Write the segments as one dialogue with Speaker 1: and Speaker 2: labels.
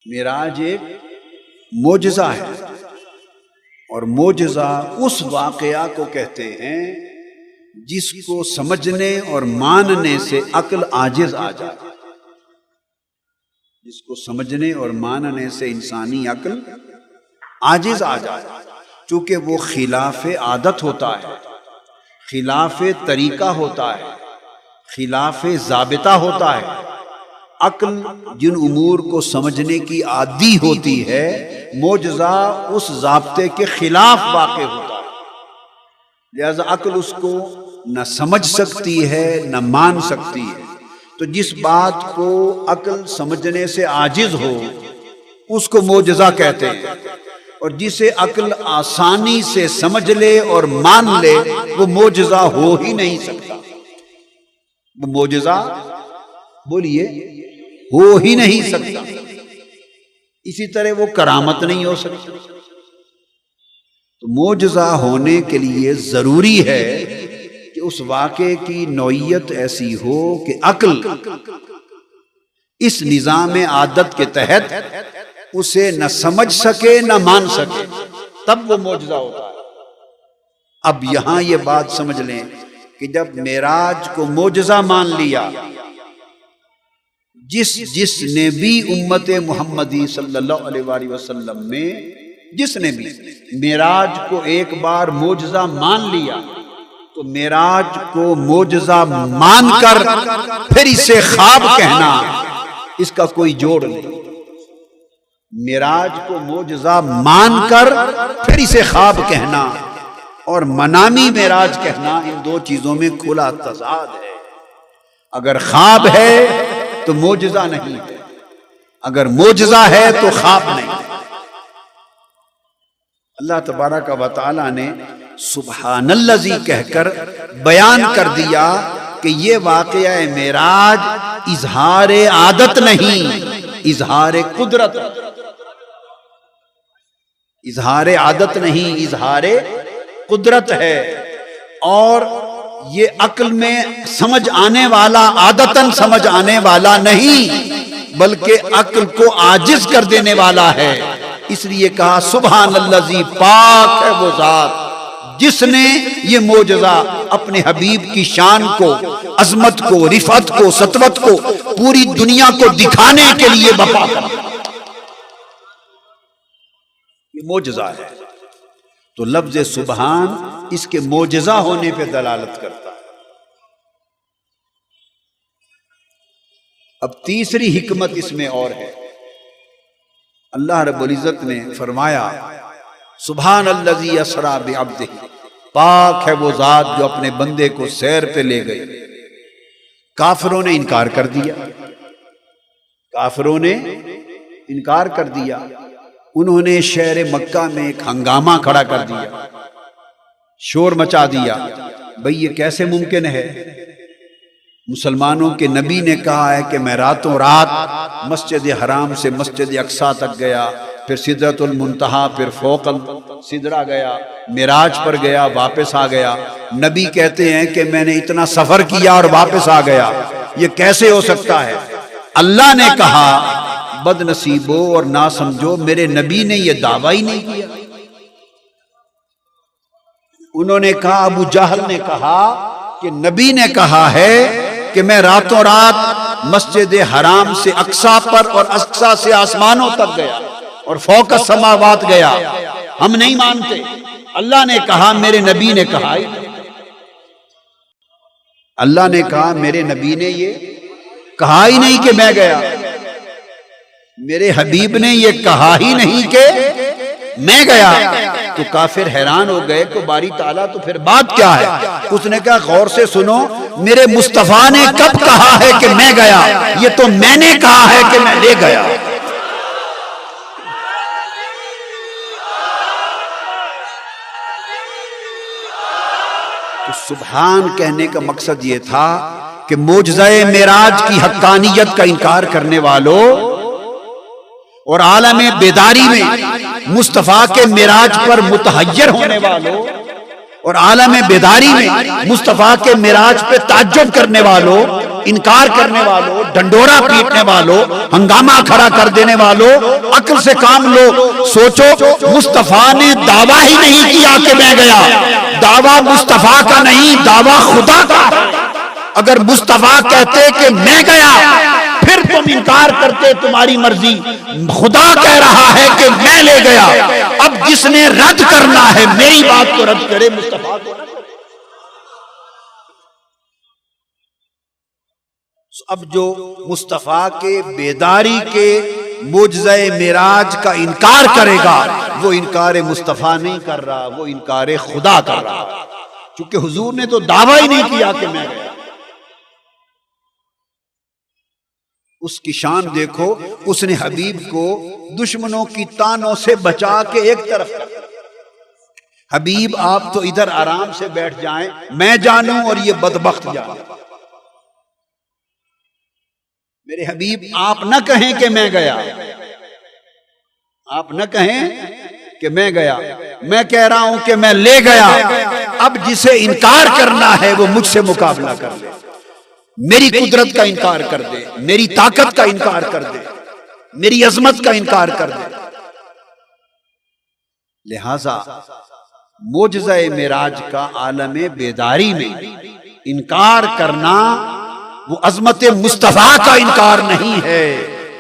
Speaker 1: معراج ایک معجزہ ہے، اور معجزہ اس واقعہ کو کہتے ہیں جس کو سمجھنے اور ماننے سے عقل عاجز آ جائے، جس کو سمجھنے اور ماننے سے انسانی عقل عاجز آ جائے، چونکہ وہ خلاف عادت ہوتا ہے، خلاف طریقہ ہوتا ہے، خلاف ضابطہ ہوتا ہے۔ عقل جن امور کو سمجھنے کی عادی ہوتی ہے، معجزہ اس ضابطے کے خلاف واقع ہوتا ہے، لہذا عقل اس کو نہ سمجھ سکتی ہے نہ مان سکتی ہے۔ تو جس بات کو عقل سمجھنے سے عاجز ہو اس کو معجزہ کہتے ہیں، اور جسے عقل آسانی سے سمجھ لے اور مان لے وہ معجزہ ہو ہی نہیں سکتا، وہ معجزہ بولیے ہو ہی نہیں سکتا۔ اسی طرح وہ کرامت نہیں ہو سکتی۔ تو معجزہ ہونے کے لیے ضروری ہے کہ اس واقعے کی نوعیت ایسی ہو کہ عقل اس نظام عادت کے تحت اسے نہ سمجھ سکے نہ مان سکے، تب وہ معجزہ ہوتا ہے۔ اب یہاں یہ بات سمجھ لیں کہ جب معراج کو معجزہ مان لیا، جس نے بھی امت محمدی صلی اللہ علیہ وآلہ وسلم میں جس نے بھی معراج کو ایک بار معجزہ مان لیا، تو معراج کو معجزہ مان کر پھر اسے خواب کہنا اس کا کوئی جوڑ نہیں۔ معراج کو معجزہ مان کر پھر اسے خواب کہنا اور منامی معراج کہنا، ان دو چیزوں میں کھلا تضاد ہے۔ اگر خواب ہے تو معجزہ نہیں ہے، اگر معجزہ ہے تو خواب نہیں۔ اللہ تبارک و تعالی نے سبحان الذی کہہ کر بیان کر دیا کہ یہ واقعہ معراج اظہار عادت نہیں، اظہار قدرت، اظہار عادت نہیں، اظہار قدرت ہے۔ اور یہ عقل میں سمجھ آنے والا، عادتاً سمجھ آنے والا نہیں، بلکہ عقل کو عاجز کر دینے والا ہے۔ اس لیے کہا سبحان الذی، پاک ہے وہ ذات جس نے یہ معجزہ اپنے حبیب کی شان کو، عظمت کو، رفعت کو، سطوت کو پوری دنیا کو دکھانے کے لیے بپا کر دیا۔ یہ معجزہ ہے، تو لفظ سبحان اس کے معجزہ ہونے پہ دلالت کرتا ہے۔ اب تیسری حکمت اس میں اور ہے، اللہ رب العزت نے فرمایا سبحان الذی اسریٰ بعبدہ، پاک ہے وہ ذات جو اپنے بندے کو سیر پہ لے گئی۔ کافروں نے انکار کر دیا، کافروں نے انکار کر دیا، انہوں نے شہر مکہ میں ایک ہنگامہ کھڑا کر دیا، شور مچا دیا، بھئی یہ کیسے ممکن ہے؟ مسلمانوں کے نبی نے کہا ہے کہ میں راتوں رات مسجد حرام سے مسجد اقصیٰ تک گیا، پھر سدرۃ المنتہا، پھر فوق السدرہ گیا، معراج پر گیا، واپس آ گیا۔ نبی کہتے ہیں کہ میں نے اتنا سفر کیا اور واپس آ گیا، یہ کیسے ہو سکتا ہے؟ اللہ نے کہا بد نصیبو اور نہ سمجھو، میرے نبی نے یہ دعویٰ ہی نہیں کیا۔ انہوں نے کہا، ابو جہل نے کہا کہ نبی نے کہا ہے کہ میں راتوں رات مسجد حرام سے اقصیٰ پر اور اقصیٰ سے آسمانوں تک گیا اور فوق السماوات گیا، ہم نہیں مانتے۔ اللہ نے کہا میرے نبی نے کہا، اللہ نے کہا میرے نبی نے یہ کہا ہی نہیں کہ میں گیا، میرے حبیب نے یہ کہا ہی نہیں کہ میں گیا۔ تو کافر حیران ہو گئے کہ باری تعالیٰ تو پھر بات کیا ہے؟ اس نے کہا غور سے سنو، میرے مصطفیٰ نے کب کہا ہے کہ میں گیا؟ یہ تو میں نے کہا ہے کہ میں لے گیا۔ تو سبحان کہنے کا مقصد یہ تھا کہ معجزہ معراج کی حقانیت کا انکار کرنے والوں اور عالم بیداری میں مصطفیٰ کے معراج پر متحیر ہونے والوں اور عالم بیداری میں مصطفیٰ کے معراج پہ تعجب کرنے والوں انکار کرنے والوں، ڈنڈورا پیٹنے والوں، ہنگامہ کھڑا کر دینے والوں، عقل سے کام لو۔ سوچو مصطفیٰ نے دعویٰ ہی نہیں کیا کہ میں گیا، دعویٰ مصطفیٰ کا نہیں، دعویٰ خدا کا۔ اگر مصطفیٰ کہتے کہ میں گیا پھر تم انکار کرتے، تمہاری مرضی۔ خدا کہہ رہا ہے کہ میں لے گیا، اب جس نے رد کرنا ہے میری بات کو رد کرے، مصطفیٰ کو رد کرے۔ اب جو مصطفیٰ کے بیداری کے معجزہ معراج کا انکار کرے گا وہ انکار مصطفیٰ نہیں کر رہا، وہ انکار خدا کر رہا، چونکہ حضور نے تو دعویٰ ہی نہیں کیا کہ میں گیا۔ اس کی شان دیکھو، اس نے حبیب کو دشمنوں کی تانوں سے بچا کے ایک طرف کر دیا۔ حبیب آپ تو ادھر آرام سے بیٹھ جائیں، میں جانوں اور یہ بدبخت جانے۔ میرے حبیب آپ نہ کہیں کہ میں گیا، آپ نہ کہیں کہ میں گیا، میں کہہ رہا ہوں کہ میں لے گیا۔ اب جسے انکار کرنا ہے وہ مجھ سے مقابلہ کر لے، میری قدرت کا انکار کر دے، میری طاقت کا انکار کر دے، میری عظمت کا انکار کر دے۔ لہذا معجزہ معراج کا عالم بیداری میں انکار کرنا وہ عظمت مصطفیٰ کا انکار نہیں ہے،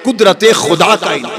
Speaker 1: قدرت خدا کا انکار۔